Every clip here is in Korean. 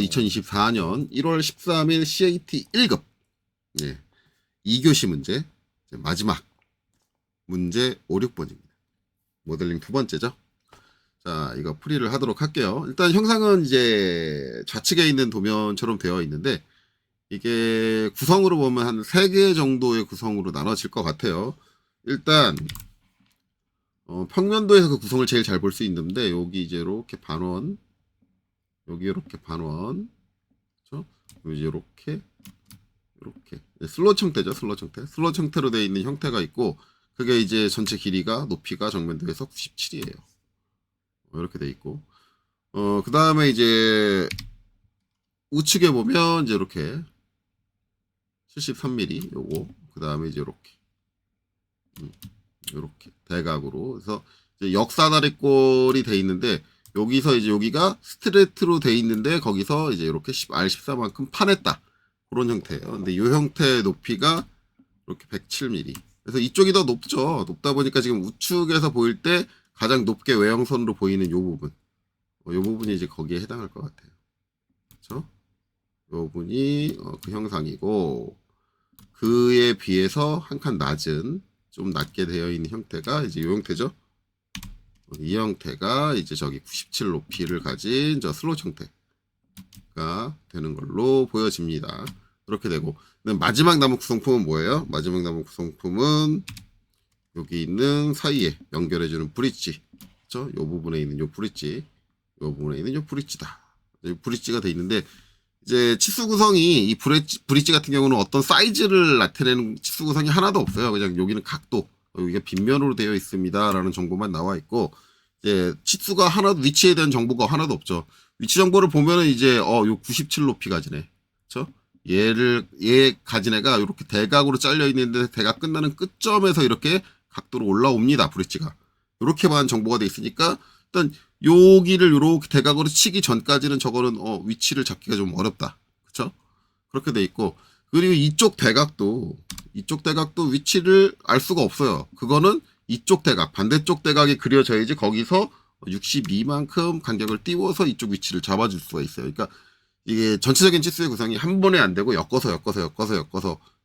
2024년 1월 13일 CAT 1급. 예. 2교시 문제. 마지막 문제 5, 6번입니다. 모델링 두 번째죠. 자, 이거 풀이를 하도록 할게요. 일단 형상은 이제 좌측에 있는 도면처럼 되어 있는데, 이게 구성으로 보면 한 3개 정도의 구성으로 나눠질 것 같아요. 일단, 평면도에서 그 구성을 제일 잘 볼 수 있는데, 여기 이제 이렇게 반원, 여기 이렇게 반원, 그렇죠? 이제 이렇게 슬롯 형태죠. 슬롯 형태. 슬롯 형태로 되어 있는 형태가 있고, 그게 이제 전체 길이가, 높이가 정면도에서 97이에요. 이렇게 돼 있고, 그 다음에 이제 우측에 보면 이제 이렇게 73mm 요거, 그 다음에 이제 이렇게 대각으로, 그래서 이제 역사다리꼴이 돼 있는데, 여기서 이제 여기가 스트레이트로 돼 있는데, 거기서 이제 이렇게 R14만큼 파냈다. 그런 형태예요. 근데 이 형태의 높이가 이렇게 107mm. 그래서 이쪽이 더 높죠. 높다 보니까 지금 우측에서 보일 때 가장 높게 외형선으로 보이는 이 부분. 이 부분이 이제 거기에 해당할 것 같아요. 그렇죠? 이 부분이 그 형상이고, 그에 비해서 한 칸 낮은, 좀 낮게 되어 있는 형태가 이제 이 형태죠. 이 형태가 이제 저기 97 높이를 가진 저 슬롯 형태가 되는 걸로 보여집니다. 이렇게 되고, 마지막 남은 구성품은 뭐예요? 마지막 남은 구성품은 여기 있는 사이에 연결해주는 브릿지, 그렇죠? 이 부분에 있는 이 브릿지, 이 부분에 있는 이 브릿지다. 이 브릿지가 돼 있는데, 이제 치수 구성이 이 브릿지 같은 경우는 어떤 사이즈를 나타내는 치수 구성이 하나도 없어요. 그냥 여기는 각도, 여기가 빗면으로 되어 있습니다라는 정보만 나와 있고, 이제 치수가 하나도, 위치에 대한 정보가 하나도 없죠. 위치 정보를 보면은 이제 요 97 높이 가지네, 그렇죠? 얘 가진 애가 이렇게 대각으로 잘려 있는데, 대각 끝나는 끝점에서 이렇게 각도로 올라옵니다. 브릿지가 이렇게만 정보가 돼 있으니까, 일단 여기를 이렇게 대각으로 치기 전까지는 저거는 위치를 잡기가 좀 어렵다, 그렇죠? 그렇게 돼 있고, 그리고 이쪽 대각도 위치를 알 수가 없어요. 그거는 이쪽 대각, 반대쪽 대각이 그려져야지 거기서 62만큼 간격을 띄워서 이쪽 위치를 잡아줄 수가 있어요. 그러니까 이게 전체적인 치수의 구성이 한 번에 안 되고 엮어서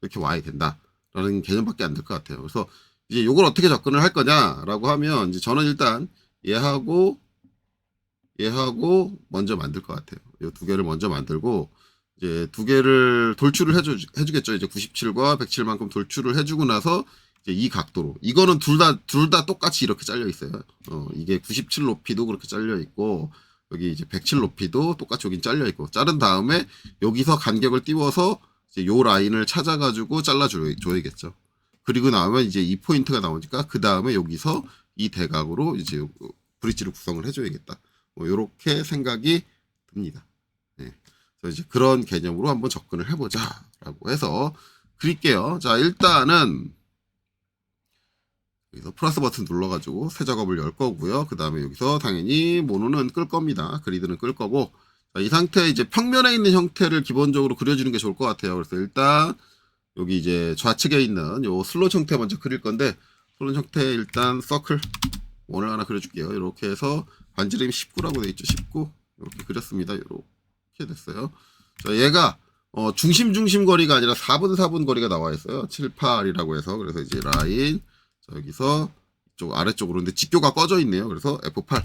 이렇게 와야 된다라는 개념밖에 안 될 것 같아요. 그래서 이제 이걸 어떻게 접근을 할 거냐라고 하면, 이제 저는 일단 얘하고 먼저 만들 것 같아요. 이 두 개를 먼저 만들고, 이제 두 개를 돌출을 해주겠죠. 이제 97과 107만큼 돌출을 해주고 나서, 이제 이 각도로, 이거는 둘 다 똑같이 이렇게 잘려 있어요. 이게 97 높이도 그렇게 잘려 있고, 여기 이제 107 높이도 똑같이 여긴 잘려 있고, 자른 다음에 여기서 간격을 띄워서 이제 요 라인을 찾아가지고 잘라줘야겠죠. 그리고 나면 이제 이 포인트가 나오니까, 그 다음에 여기서 이 대각으로 이제 브릿지를 구성을 해줘야겠다. 요렇게 생각이 듭니다. 네. 그래서 이제 그런 개념으로 한번 접근을 해보자라고 해서 그릴게요. 자, 일단은 여기서 플러스 버튼 눌러가지고 새 작업을 열 거고요. 그 다음에 여기서 당연히 모노는 끌 겁니다. 그리드는 끌 거고, 자, 이 상태 이제 평면에 있는 형태를 기본적으로 그려주는 게 좋을 것 같아요. 그래서 일단 여기 이제 좌측에 있는 요 슬롯 형태 먼저 그릴 건데, 슬롯 형태 일단 서클 원을 하나 그려줄게요. 이렇게 해서 반지름이 19라고 돼 있죠. 19 이렇게 그렸습니다. 이렇게 됐어요. 자, 얘가 중심 거리가 아니라 4분 거리가 나와 있어요. 7, 8이라고 해서. 그래서 이제 라인, 자, 여기서 이쪽 아래쪽으로, 근데 직교가 꺼져 있네요. 그래서 F8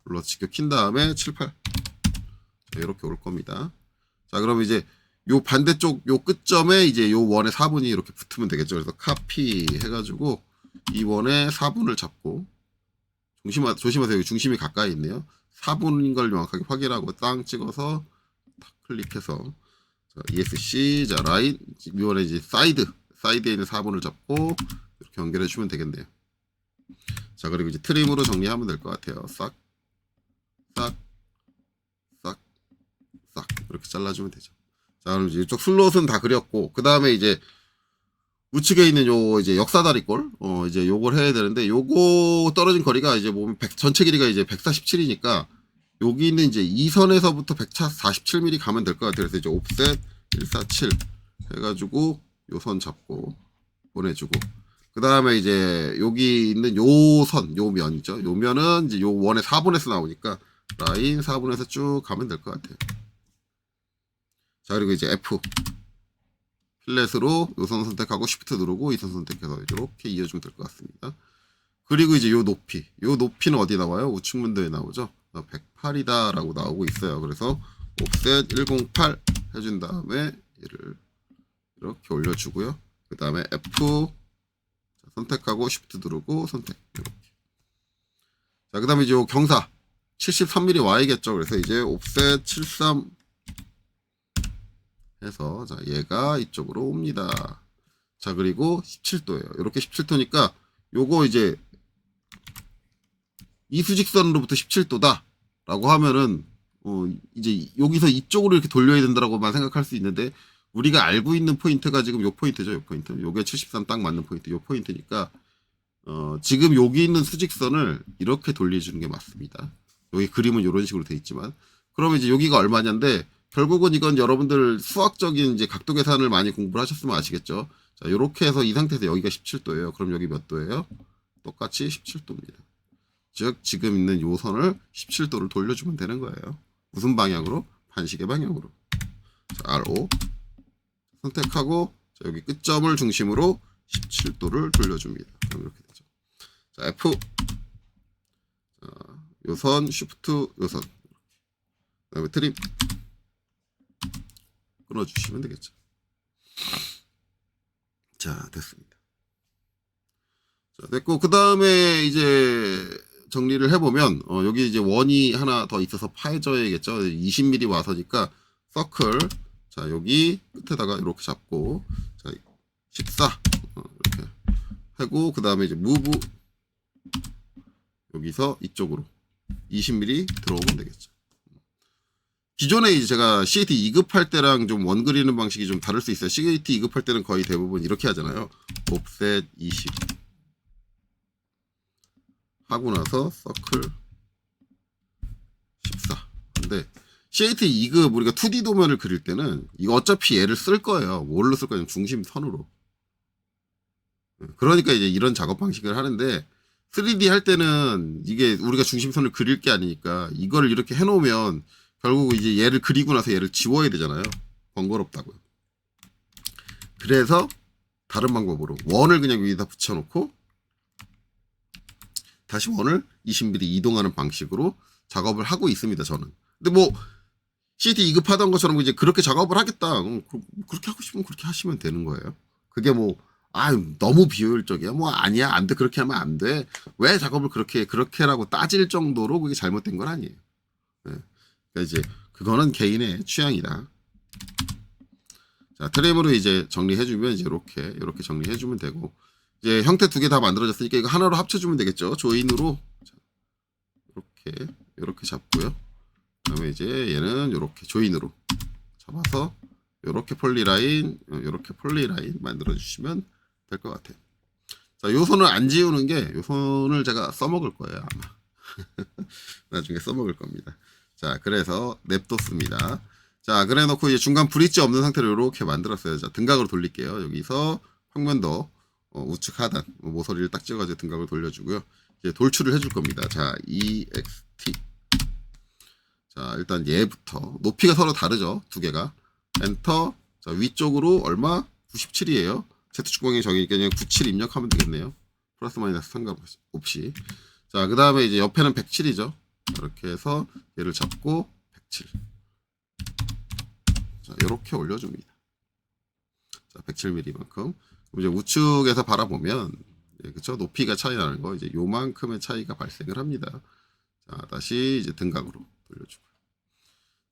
눌러서 직교 킨 다음에 7, 8. 자, 이렇게 올 겁니다. 자, 그럼 이제 요 반대쪽 요 끝점에 이제 요 원의 4분이 이렇게 붙으면 되겠죠. 그래서 카피 해가지고 이 원의 4분을 잡고, 조심하세요. 여기 중심이 가까이 있네요. 4분인 걸 명확하게 확인하고 땅 찍어서 탁 클릭해서, 자, ESC, 자, 라인, 이번에 이제 사이드에 있는 4분을 잡고 이렇게 연결해 주면 되겠네요. 자, 그리고 이제 트림으로 정리하면 될 것 같아요. 싹 이렇게 잘라주면 되죠. 자, 그럼 이제 이쪽 슬롯은 다 그렸고, 그 다음에 이제 우측에 있는 요 이제 역사다리꼴, 이제 요걸 해야 되는데, 요거 떨어진 거리가 이제 보면 전체 길이가 이제 147이니까 여기 있는 이제 이 선에서부터 147mm 가면 될 것 같아요. 그래서 이제 옵셋 147 해가지고 요 선 잡고 보내주고, 그 다음에 이제 여기 있는 요 선, 요 면이죠. 요 면은 이제 요 원의 4분에서 나오니까 라인 4분에서 쭉 가면 될 것 같아요. 자, 그리고 이제 F. 필렛으로 요 선 선택하고 Shift 누르고 이 선 선택해서 이렇게 이어주면 될 것 같습니다. 그리고 이제 요 높이. 요 높이는 어디 나와요? 우측 문도에 나오죠? 108이다 라고 나오고 있어요. 그래서 옵셋 108 해준 다음에 얘를 이렇게 올려주고요. 그 다음에 F 선택하고 Shift 누르고 선택. 이렇게. 자, 그 다음에 이제 요 경사 73mm 와야겠죠. 그래서 이제 옵셋 73 해서 자, 얘가 이쪽으로 옵니다. 자, 그리고 17도예요. 이렇게 17도니까 요거 이제 이 수직선으로부터 17도다 라고 하면은 이제 여기서 이쪽으로 이렇게 돌려야 된다라고만 생각할 수 있는데 우리가 알고 있는 포인트가 지금 요 포인트죠. 요 포인트. 요게 73 딱 맞는 포인트. 요 포인트니까 지금 여기 있는 수직선을 이렇게 돌려주는 게 맞습니다. 여기 그림은 이런 식으로 돼 있지만 그러면 이제 여기가 얼마냐인데 결국은 이건 여러분들 수학적인 이제 각도 계산을 많이 공부를 하셨으면 아시겠죠. 자, 요렇게 해서 이 상태에서 여기가 17도예요. 그럼 여기 몇 도예요? 똑같이 17도입니다. 즉 지금 있는 요 선을 17도를 돌려주면 되는 거예요. 무슨 방향으로? 반시계 방향으로. 자, RO 선택하고 자, 여기 끝점을 중심으로 17도를 돌려줍니다. 그럼 이렇게 되죠. 자, F 요선 Shift 요선 그 다음에 트림 끊어주시면 되겠죠. 자, 됐습니다. 자, 됐고 그 다음에 이제 정리를 해보면 여기 이제 원이 하나 더 있어서 파해져야겠죠. 20mm 와서니까 서클 자 여기 끝에다가 이렇게 잡고 자 14 이렇게 하고 그 다음에 이제 무브 여기서 이쪽으로 20mm 들어오면 되겠죠. 기존에 이제 제가 CAT 2급할 때랑 좀 원 그리는 방식이 좀 다를 수 있어요. CAT 2급할 때는 거의 대부분 이렇게 하잖아요. 옵셋 20 하고 나서 서클 14. 근데 CAT 2급 우리가 2D 도면을 그릴 때는 이거 어차피 얘를 쓸 거예요. 뭘로 쓸 거냐면 중심선으로. 그러니까 이제 이런 작업 방식을 하는데 3D 할 때는 이게 우리가 중심선을 그릴 게 아니니까 이거를 이렇게 해놓으면 결국 이제 얘를 그리고 나서 얘를 지워야 되잖아요. 번거롭다고요. 그래서 다른 방법으로 원을 그냥 여기다 붙여놓고 다시 원을 20mm 이동하는 방식으로 작업을 하고 있습니다. 저는. 근데 뭐 CAT 2급 하던 것처럼 이제 그렇게 작업을 하겠다. 그렇게 하고 싶으면 그렇게 하시면 되는 거예요. 그게 뭐 너무 비효율적이야. 뭐 아니야. 안 돼. 그렇게 하면 안 돼. 왜 작업을 그렇게라고 따질 정도로 그게 잘못된 건 아니에요. 네. 그러니까 이제 그거는 개인의 취향이다. 자, 트림으로 이제 정리해주면 이제 이렇게 정리해주면 되고 이제 형태 두 개 다 만들어졌으니까 이거 하나로 합쳐주면 되겠죠. 조인으로 이렇게 잡고요. 그다음에 이제 얘는 이렇게 조인으로 잡아서 이렇게 폴리라인 만들어주시면 될 것 같아요. 자, 요 선을 안 지우는 게 요 선을 제가 써먹을 거예요 아마. 나중에 써먹을 겁니다. 자, 그래서 냅뒀습니다. 자, 그래 놓고 이제 중간 브릿지 없는 상태로 이렇게 만들었어요. 자, 등각으로 돌릴게요. 여기서 평면도 우측 하단 모서리를 딱 찍어가지고 등각을 돌려주고요. 이제 돌출을 해줄 겁니다. 자, EXT. 자, 일단 얘부터 높이가 서로 다르죠. 두 개가. 엔터. 자, 위쪽으로 얼마? 97이에요. Z축방향 정의니까 그냥 97 입력하면 되겠네요. 플러스 마이너스 상관없이. 자, 그 다음에 이제 옆에는 107이죠. 이렇게 해서 얘를 잡고 107. 자, 이렇게 올려줍니다. 자, 107mm만큼. 이제 우측에서 바라보면, 그쵸? 높이가 차이 나는 거, 이제 요만큼의 차이가 발생을 합니다. 자, 다시 이제 등각으로 돌려주고.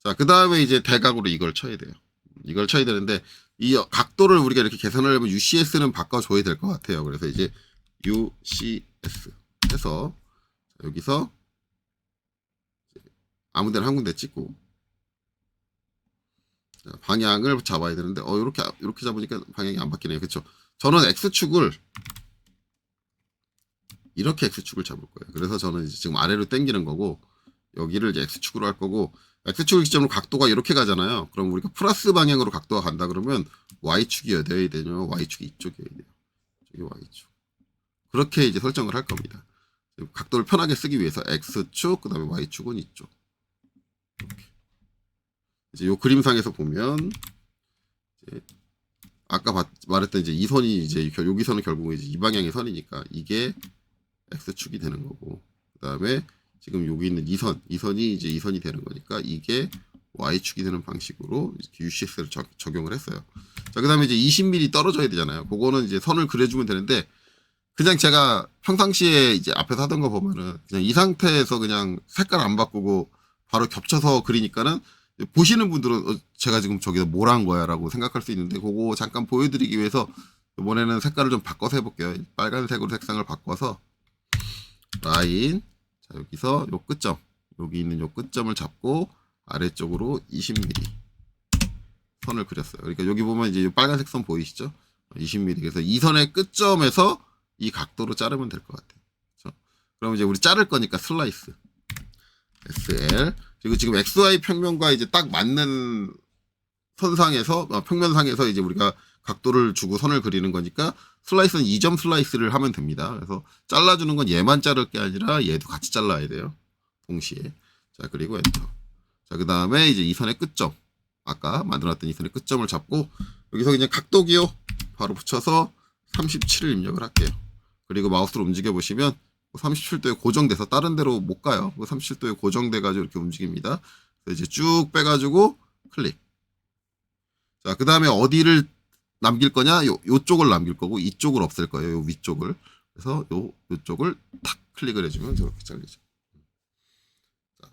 자, 그 다음에 이제 대각으로 이걸 쳐야 돼요. 이걸 쳐야 되는데, 이 각도를 우리가 이렇게 계산하려면 UCS는 바꿔줘야 될 것 같아요. 그래서 이제 UCS 해서, 여기서 아무 데나 한 군데 찍고, 자, 방향을 잡아야 되는데, 이렇게 잡으니까 방향이 안 바뀌네요. 그쵸? 저는 X축을, 이렇게 X축을 잡을 거예요. 그래서 저는 이제 지금 아래로 당기는 거고, 여기를 이제 X축으로 할 거고, X축을 기점으로 각도가 이렇게 가잖아요. 그럼 우리가 플러스 방향으로 각도가 간다 그러면 Y축이 어디여야 되냐? Y축이 이쪽이어야 돼요. 저기 Y축. 그렇게 이제 설정을 할 겁니다. 각도를 편하게 쓰기 위해서 X축, 그 다음에 Y축은 이쪽. 이렇게. 이제 요 그림상에서 보면, 아까 말했던 이제 이 선이 이제 여기 선은 결국은 이제 이 방향의 선이니까 이게 x축이 되는 거고, 그다음에 지금 여기 있는 이 선이 이제 이 선이 되는 거니까 이게 y축이 되는 방식으로 이렇게 UCS를 적용을 했어요. 자, 그다음에 이제 20mm 떨어져야 되잖아요. 그거는 이제 선을 그려주면 되는데, 그냥 제가 평상시에 이제 앞에서 하던 거 보면은 그냥 이 상태에서 그냥 색깔 안 바꾸고 바로 겹쳐서 그리니까는 보시는 분들은 제가 지금 저기다 뭘 한 거야 라고 생각할 수 있는데, 그거 잠깐 보여드리기 위해서 이번에는 색깔을 좀 바꿔서 해볼게요. 빨간색으로 색상을 바꿔서 라인, 자, 여기서 요 끝점, 여기 있는 요 끝점을 잡고 아래쪽으로 20mm 선을 그렸어요. 그러니까 여기 보면 이제 빨간색 선 보이시죠? 20mm. 그래서 이 선의 끝점에서 이 각도로 자르면 될 것 같아요. 그렇죠? 그럼 이제 우리 자를 거니까 슬라이스 SL, 그리고 지금 XY 평면과 이제 딱 맞는 선상에서 평면상에서 이제 우리가 각도를 주고 선을 그리는 거니까 슬라이스는 2점 슬라이스를 하면 됩니다. 그래서 잘라주는 건 얘만 자를 게 아니라 얘도 같이 잘라야 돼요. 동시에. 자, 그리고 엔터. 자, 그 다음에 이제 이 선의 끝점, 아까 만들어놨던 이 선의 끝점을 잡고 여기서 그냥 각도 기호 바로 붙여서 37을 입력을 할게요. 그리고 마우스로 움직여 보시면 37도에 고정돼서 다른 데로 못 가요. 37도에 고정돼가지고 이렇게 움직입니다. 그래서 이제 쭉 빼가지고 클릭. 자, 그 다음에 어디를 남길 거냐? 요쪽을 남길 거고, 이쪽을 없앨 거예요. 요 위쪽을. 그래서 요쪽을 탁 클릭을 해주면 저렇게 잘리죠. 자,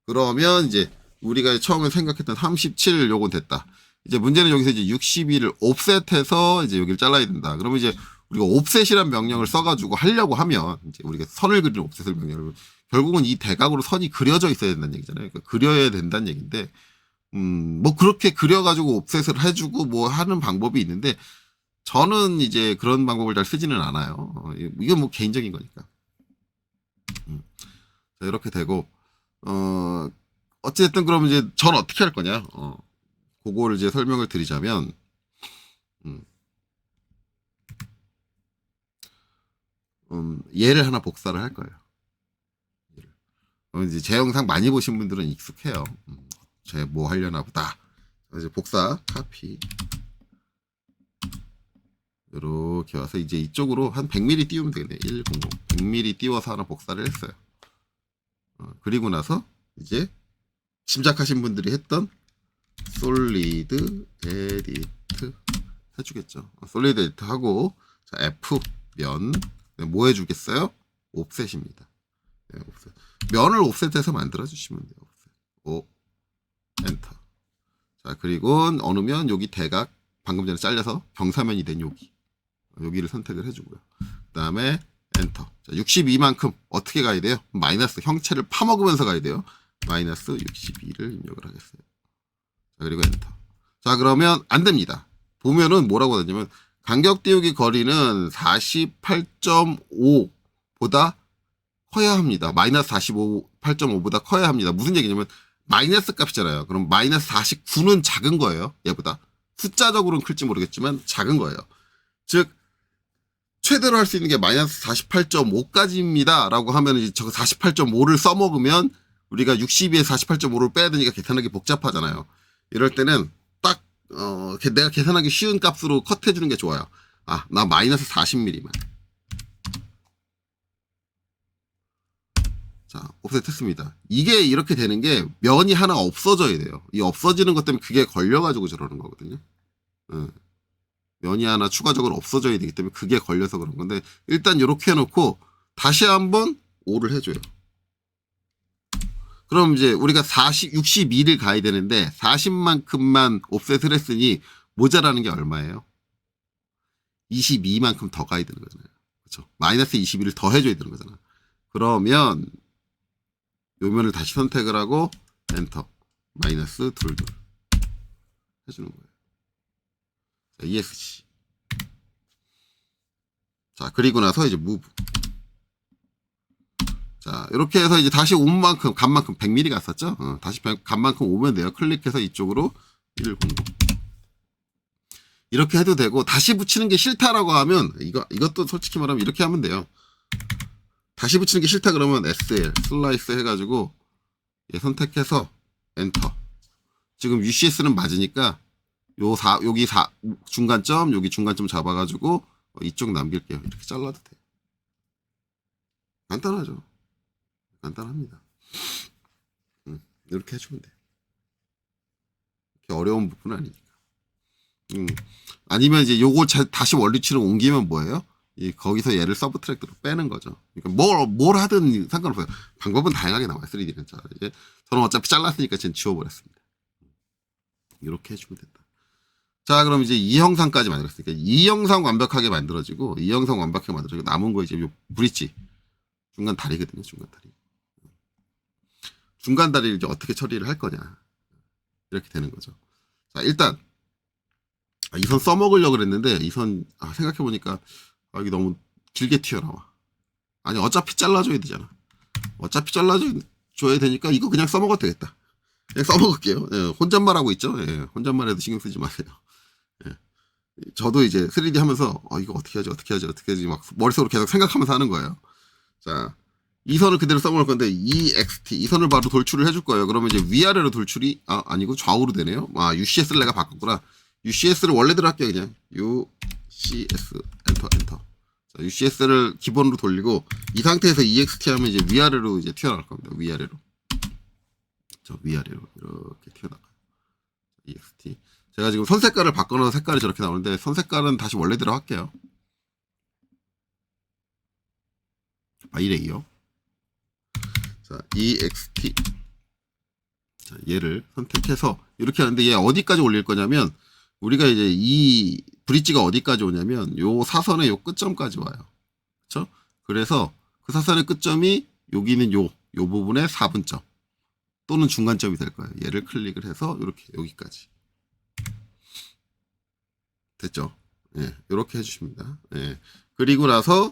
그러면 이제 우리가 처음에 생각했던 37 요건 됐다. 이제 문제는 여기서 이제 62를 옵셋해서 이제 여기를 잘라야 된다. 그러면 이제 우리가 옵셋이란 명령을 써가지고 하려고 하면 이제 우리가 선을 그리는 옵셋을 명령을, 결국은 이 대각으로 선이 그려져 있어야 된다는 얘기잖아요. 그러니까 그려야 된다는 얘기인데, 뭐 그렇게 그려가지고 옵셋을 해주고 뭐 하는 방법이 있는데, 저는 이제 그런 방법을 잘 쓰지는 않아요. 이건 뭐 개인적인 거니까. 자, 이렇게 되고, 어쨌든 그럼 이제 전 어떻게 할 거냐? 그거를 이제 설명을 드리자면, 얘를 하나 복사를 할 거예요. 이제 제 영상 많이 보신 분들은 익숙해요. 제 뭐 하려나 보다. 이제 복사, 카피. 이렇게 와서 이제 이쪽으로 한 100mm 띄우면 되겠네. 100. 100mm 띄워서 하나 복사를 했어요. 그리고 나서 이제 짐작하신 분들이 했던 솔리드 에디트 해주겠죠. 솔리드 에디트 하고, 자, F 면 뭐 해주겠어요? 옵셋입니다. 네, 옵셋. 면을 옵셋해서 만들어 주시면 돼요. 옵셋. 엔터. 자, 그리고 어느 면, 여기 대각, 방금 전에 잘려서 경사면이 된 여기를 선택을 해주고요. 그 다음에 엔터. 자, 62만큼 어떻게 가야 돼요? 마이너스, 형체를 파먹으면서 가야 돼요. 마이너스 62를 입력을 하겠어요. 자, 그리고 엔터. 자, 그러면 안 됩니다. 보면은 뭐라고 하냐면, 간격 띄우기 거리는 48.5보다 커야 합니다. 마이너스 48.5보다 커야 합니다. 무슨 얘기냐면, 마이너스 값이잖아요. 그럼 마이너스 49는 작은 거예요. 얘보다. 숫자적으로는 클지 모르겠지만 작은 거예요. 즉, 최대로 할 수 있는 게 마이너스 48.5까지입니다. 라고 하면 이제 저 48.5를 써먹으면 우리가 62에 48.5를 빼야 되니까 계산하기 복잡하잖아요. 이럴 때는 딱, 내가 계산하기 쉬운 값으로 컷해주는 게 좋아요. 아, 나 마이너스 40mm만. 자, 옵셋 했습니다. 이게 이렇게 되는 게 면이 하나 없어져야 돼요. 이 없어지는 것 때문에 그게 걸려가지고 저러는 거거든요. 면이 하나 추가적으로 없어져야 되기 때문에 그게 걸려서 그런 건데, 일단 이렇게 해놓고 다시 한번 5를 해줘요. 그럼 이제 우리가 62를 가야 되는데 40만큼만 옵셋을 했으니 모자라는 게 얼마예요? 22만큼 더 가야 되는 거잖아요. 그렇죠? 마이너스 22를 더 해줘야 되는 거잖아. 그러면 요 면을 다시 선택을 하고 엔터. 마이너스 둘둘 해주는 거예요. 자, ESC. 자, 그리고 나서 이제 move. 자, 이렇게 해서 이제 다시 온 만큼, 간만큼 100mm 갔었죠? 다시 간만큼 오면 돼요. 클릭해서 이쪽으로 100. 이렇게 해도 되고, 다시 붙이는 게 싫다라고 하면, 이것도 솔직히 말하면 이렇게 하면 돼요. 다시 붙이는 게 싫다 그러면 SL, 슬라이스 해가지고, 얘 선택해서 엔터. 지금 UCS는 맞으니까 여기 중간점, 여기 중간점 잡아가지고 이쪽 남길게요. 이렇게 잘라도 돼요. 간단하죠. 간단합니다. 이렇게 해주면 돼. 이렇게 어려운 부분은 아니니까. 아니면 이제 요거 다시 원리치로 옮기면 뭐예요? 거기서 얘를 서브트랙트로 빼는 거죠. 그러니까 뭘 하든 상관없어요. 방법은 다양하게 나와요. 3D는. 자, 이제 저는 어차피 잘랐으니까 지금 지워버렸습니다. 이렇게 해주면 된다. 자, 그럼 이제 이 형상까지 만들었으니까 이 형상 완벽하게 만들어지고 이 형상 완벽하게 만들어지고 남은 거 이제 요 브릿지 중간 다리거든요. 중간 다리. 중간 다리를 이제 어떻게 처리를 할 거냐 이렇게 되는 거죠. 자, 일단 이 선 써먹으려고 그랬는데 이 선 생각해보니까 이게 너무 길게 튀어나와. 아니 어차피 잘라줘야 되잖아. 어차피 잘라줘야 되니까 이거 그냥 써먹어도 되겠다. 그냥 써먹을게요. 예, 혼잣말 하고 있죠. 예, 혼잣말해도 신경 쓰지 마세요. 예. 저도 이제 3D 하면서 이거 어떻게 하지 막 머릿속으로 계속 생각하면서 하는 거예요. 자, 이 선을 그대로 써먹을 건데 EXT 이 선을 바로 돌출을 해줄 거예요. 그러면 이제 위아래로 돌출이 아니고 좌우로 되네요. UCS를 내가 바꿨구나. UCS를 원래대로 할게요. 그냥 UCS 엔터. 자, UCS를 기본으로 돌리고 이 상태에서 EXT 하면 이제 위아래로 이제 튀어나올 겁니다. 위아래로 이렇게 튀어나가요. EXT. 제가 지금 선 색깔을 바꿔놓은 색깔이 저렇게 나오는데 선 색깔은 다시 원래대로 할게요. 이래요. 자, EXT. 자, 얘를 선택해서 이렇게 하는데 얘 어디까지 올릴 거냐면 우리가 이제 이 브릿지가 어디까지 오냐면 요 사선의 요 끝점까지 와요. 그렇죠? 그래서 그 사선의 끝점이 여기는 요 부분의 4분점 또는 중간점이 될 거예요. 얘를 클릭을 해서 이렇게 여기까지. 됐죠? 예, 이렇게 해주십니다. 예. 그리고 나서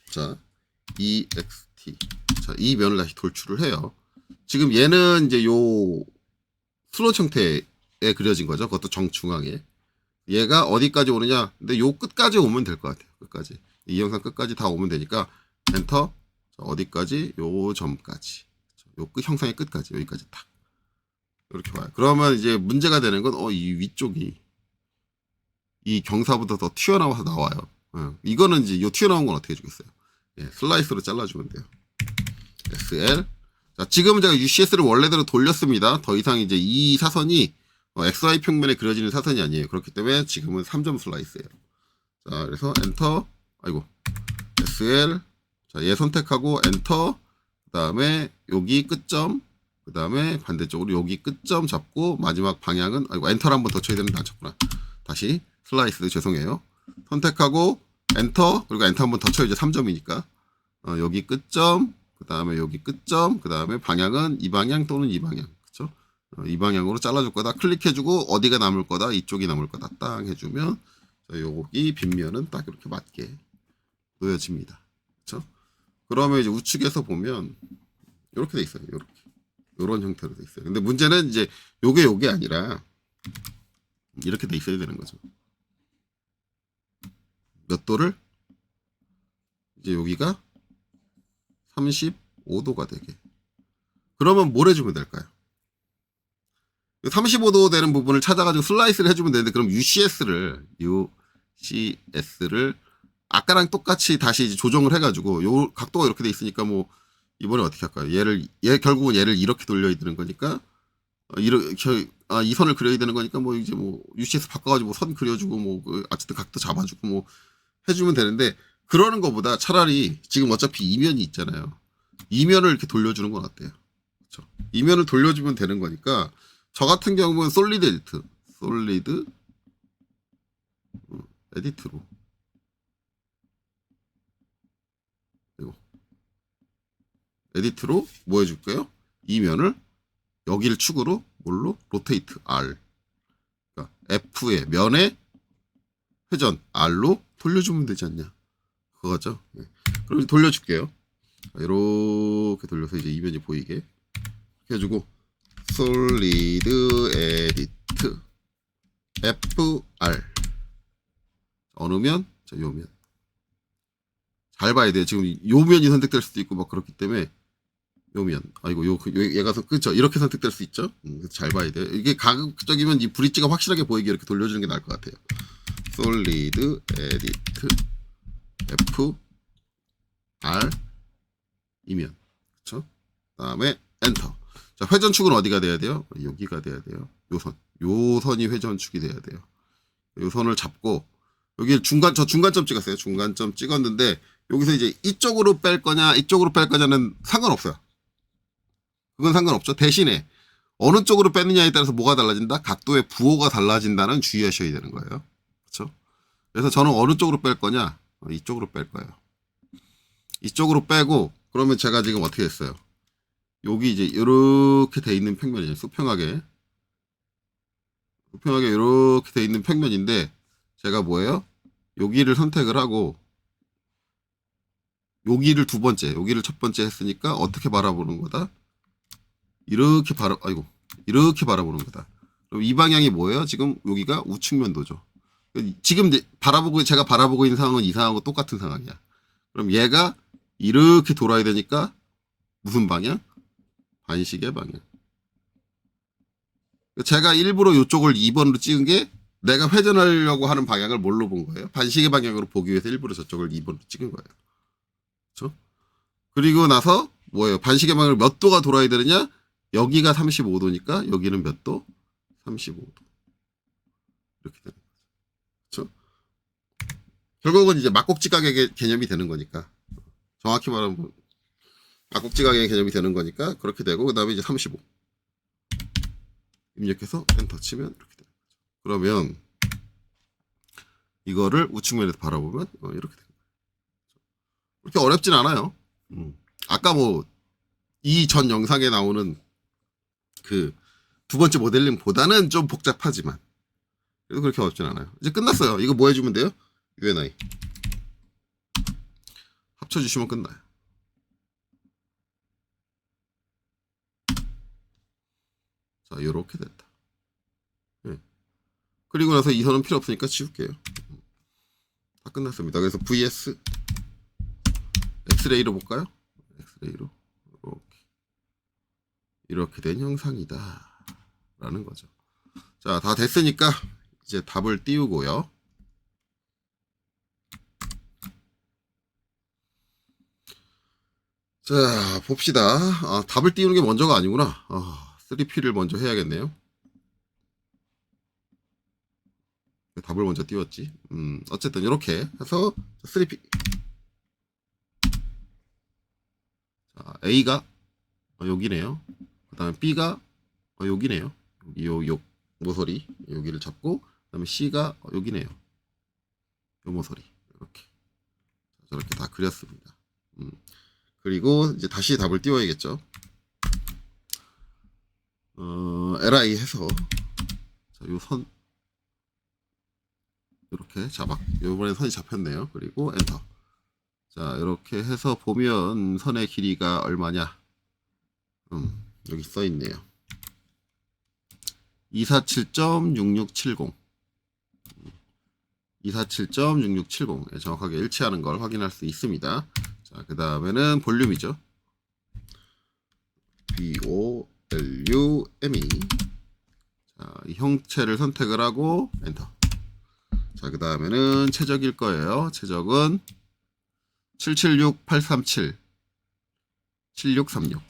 자, EXT. 자, 이 면을 다시 돌출을 해요. 지금 얘는 이제 요 슬롯 형태에 그려진 거죠. 그것도 정중앙에. 얘가 어디까지 오느냐? 근데 요 끝까지 오면 될 것 같아요. 끝까지. 이 영상 끝까지 다 오면 되니까 엔터. 자, 어디까지? 요 점까지. 요 끝 형상의 끝까지 여기까지 딱. 이렇게 와요. 그러면 이제 문제가 되는 건 이 위쪽이 이 경사보다 더 튀어나와서 나와요. 이거는 이제 요 튀어나온 건 어떻게 해주겠어요? 예, 슬라이스로 잘라주면 돼요. SL. 자, 지금 제가 UCS를 원래대로 돌렸습니다. 더 이상 이제 이 사선이 XY 평면에 그려지는 사선이 아니에요. 그렇기 때문에 지금은 3점 슬라이스예요. 자, 그래서 엔터. SL. 자, 얘 선택하고 엔터. 그 다음에 여기 끝점. 그 다음에 반대쪽으로 여기 끝점 잡고 마지막 방향은 엔터를 한번 더 쳐야 되는데 안 쳤구나. 다시 슬라이스 죄송해요. 선택하고 엔터. 그리고 엔터 한번 더 쳐야죠. 3점이니까. 여기 끝점. 그 다음에 여기 끝점. 그 다음에 방향은 이 방향 또는 이 방향. 그쵸? 이 방향으로 잘라줄 거다. 클릭해주고 어디가 남을 거다. 이쪽이 남을 거다. 딱 해주면 여기 빗면은 딱 이렇게 맞게 놓여집니다. 그쵸? 그러면 이제 우측에서 보면 이렇게 돼 있어요. 이렇게. 이런 형태로 돼 있어요. 근데 문제는 이제 요게 아니라 이렇게 돼 있어야 되는 거죠. 몇 도를? 이제 여기가 35도가 되게. 그러면 뭘 해주면 될까요? 35도 되는 부분을 찾아가지고 슬라이스를 해주면 되는데 그럼 UCS를 아까랑 똑같이 다시 이제 조정을 해가지고 요 각도가 이렇게 돼 있으니까 뭐 이번에 어떻게 할까요? 결국은 얘를 이렇게 돌려야 되는 거니까 이 선을 그려야 되는 거니까 뭐 이제 뭐 UCS 바꿔가지고 선 그려주고 뭐 어쨌든 각도 잡아주고 뭐 해주면 되는데 그러는 것보다 차라리 지금 어차피 이면이 있잖아요. 이면을 이렇게 돌려주는 건 어때요? 그렇죠? 이면을 돌려주면 되는 거니까 저 같은 경우는 솔리드 에디트로 에디트로 뭐 해줄까요? 이면을 여기를 축으로 뭘로? 로테이트 R. 그러니까 F의 면의 회전 R로 돌려주면 되지 않냐? 그거죠. 네. 그럼 돌려줄게요. 이렇게 돌려서 이제 이면이 보이게 해주고 솔리드 에디트 FR 어느 면? 자, 요 면. 잘 봐야 돼요. 지금 요 면이 선택될 수도 있고 막 그렇기 때문에 요면. 아이고, 얘가 그쵸. 이렇게 선택될 수 있죠. 잘 봐야 돼요. 이게 가급적이면 이 브릿지가 확실하게 보이게 이렇게 돌려주는 게 나을 것 같아요. 솔리드, 에디트, F, R, 이면. 그쵸? 그 다음에 엔터. 자, 회전축은 어디가 돼야 돼요? 여기가 돼야 돼요. 요 선이 회전축이 돼야 돼요. 요 선을 잡고, 여기 저 중간점 찍었어요. 중간점 찍었는데, 여기서 이제 이쪽으로 뺄 거냐, 이쪽으로 뺄 거냐는 상관없어요. 그건 상관없죠. 대신에, 어느 쪽으로 빼느냐에 따라서 뭐가 달라진다? 각도의 부호가 달라진다는 주의하셔야 되는 거예요. 그렇죠? 그래서 저는 어느 쪽으로 뺄 거냐? 이쪽으로 뺄 거예요. 이쪽으로 빼고, 그러면 제가 지금 어떻게 했어요? 여기 이제 이렇게 돼 있는 평면이에요. 수평하게 이렇게 돼 있는 평면인데, 제가 뭐예요? 여기를 선택을 하고, 여기를 두 번째, 여기를 첫 번째 했으니까 어떻게 바라보는 거다? 이렇게 바라보는 거다. 그럼 이 방향이 뭐예요? 지금 여기가 우측면도죠. 지금 제가 바라보고 있는 상황은 이 상황하고 똑같은 상황이야. 그럼 얘가 이렇게 돌아야 되니까 무슨 방향? 반시계 방향. 제가 일부러 이쪽을 2번으로 찍은 게 내가 회전하려고 하는 방향을 뭘로 본 거예요? 반시계 방향으로 보기 위해서 일부러 저쪽을 2번으로 찍은 거예요. 그렇죠? 그리고 나서 뭐예요? 반시계 방향을 몇 도가 돌아야 되느냐? 여기가 35도니까 여기는 몇 도? 35도. 이렇게 되는 거죠. 그렇죠? 결국은 이제 막곡지각의 개념이 되는 거니까. 정확히 말하면 막곡지각의 개념이 되는 거니까 그렇게 되고 그다음에 이제 35 입력해서 엔터 치면 이렇게 되는 거죠. 그러면 이거를 우측면에서 바라보면 이렇게 되는 거예요. 그렇게 어렵진 않아요. 아까 뭐 이 전 영상에 나오는 그 두 번째 모델링보다는 좀 복잡하지만 그래도 그렇게 어렵진 않아요. 이제 끝났어요. 이거 뭐 해주면 돼요? UNI 합쳐주시면 끝나요. 자, 요렇게 됐다. 네. 그리고 나서 이 선은 필요 없으니까 지울게요. 다 끝났습니다. 그래서 VS 엑스레이로 볼까요? 엑스레이로 이렇게 된 형상이다 라는 거죠. 자, 다 됐으니까 이제 답을 띄우고요. 자, 봅시다. 답을 띄우는 게 먼저가 아니구나. 3P를 먼저 해야겠네요. 답을 먼저 띄웠지. 어쨌든 이렇게 해서 3P. 자, A가 여기네요. 그 다음에 B가 여기네요. 요 모서리 여기를 잡고 그 다음에 C가 여기네요. 요 모서리 이렇게 저렇게 다 그렸습니다. 그리고 이제 다시 답을 띄워야겠죠. LI 해서 요 선 이렇게 요번에 선이 잡혔네요. 그리고 엔터. 자, 이렇게 해서 보면 선의 길이가 얼마냐? 여기 써 있네요. 247.6670. 247.6670. 정확하게 일치하는 걸 확인할 수 있습니다. 자, 그 다음에는 볼륨이죠. BOLUME. 자, 이 형체를 선택을 하고 엔터. 자, 그 다음에는 최적일 거예요. 최적은 776837 7636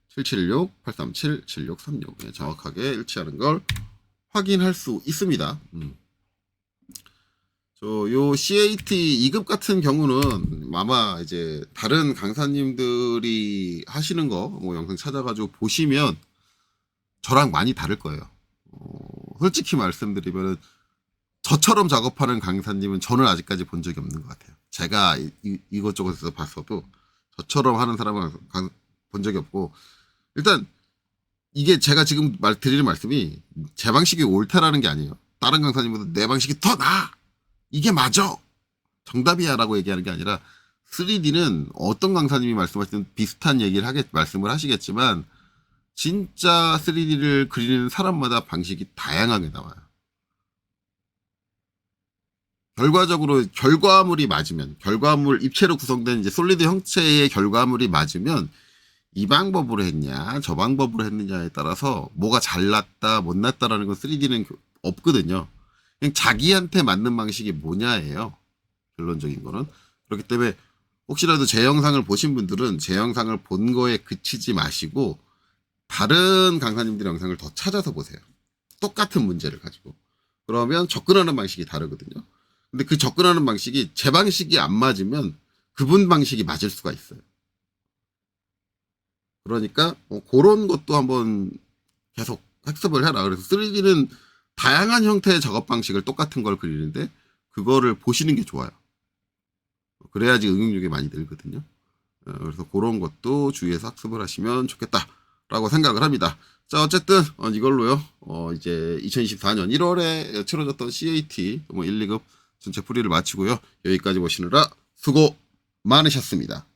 776 837 7636. 네, 정확하게 일치하는 걸 확인할 수 있습니다. 요 CAT 2급 같은 경우는 아마 이제 다른 강사님들이 하시는 거 뭐 영상 찾아가지고 보시면 저랑 많이 다를 거예요. 솔직히 말씀드리면 저처럼 작업하는 강사님은 저는 아직까지 본 적이 없는 것 같아요. 제가 이것저것에서 봤어도 저처럼 하는 사람은 본 적이 없고, 일단 이게 제가 지금 드리는 말씀이 제 방식이 옳다라는 게 아니에요. 다른 강사님보다 내 방식이 더 나아! 이게 맞아! 정답이야! 라고 얘기하는 게 아니라 3D는 어떤 강사님이 말씀하시는 비슷한 얘기를 말씀을 하시겠지만 진짜 3D를 그리는 사람마다 방식이 다양하게 나와요. 결과적으로 결과물이 맞으면, 입체로 구성된 이제 솔리드 형체의 결과물이 맞으면 이 방법으로 했냐, 저 방법으로 했느냐에 따라서 뭐가 잘났다, 못났다라는 건 3D는 없거든요. 그냥 자기한테 맞는 방식이 뭐냐예요. 결론적인 거는. 그렇기 때문에 혹시라도 제 영상을 보신 분들은 제 영상을 본 거에 그치지 마시고 다른 강사님들 영상을 더 찾아서 보세요. 똑같은 문제를 가지고. 그러면 접근하는 방식이 다르거든요. 근데 그 접근하는 방식이 제 방식이 안 맞으면 그분 방식이 맞을 수가 있어요. 그러니까 그런 것도 한번 계속 학습을 해라. 그래서 3D는 다양한 형태의 작업 방식을 똑같은 걸 그리는데 그거를 보시는 게 좋아요. 그래야지 응용력이 많이 늘거든요. 그래서 그런 것도 주의해서 학습을 하시면 좋겠다라고 생각을 합니다. 자, 어쨌든 이걸로요. 이제 2024년 1월에 치러졌던 CAT 1, 2급 전체 풀이를 마치고요. 여기까지 보시느라 수고 많으셨습니다.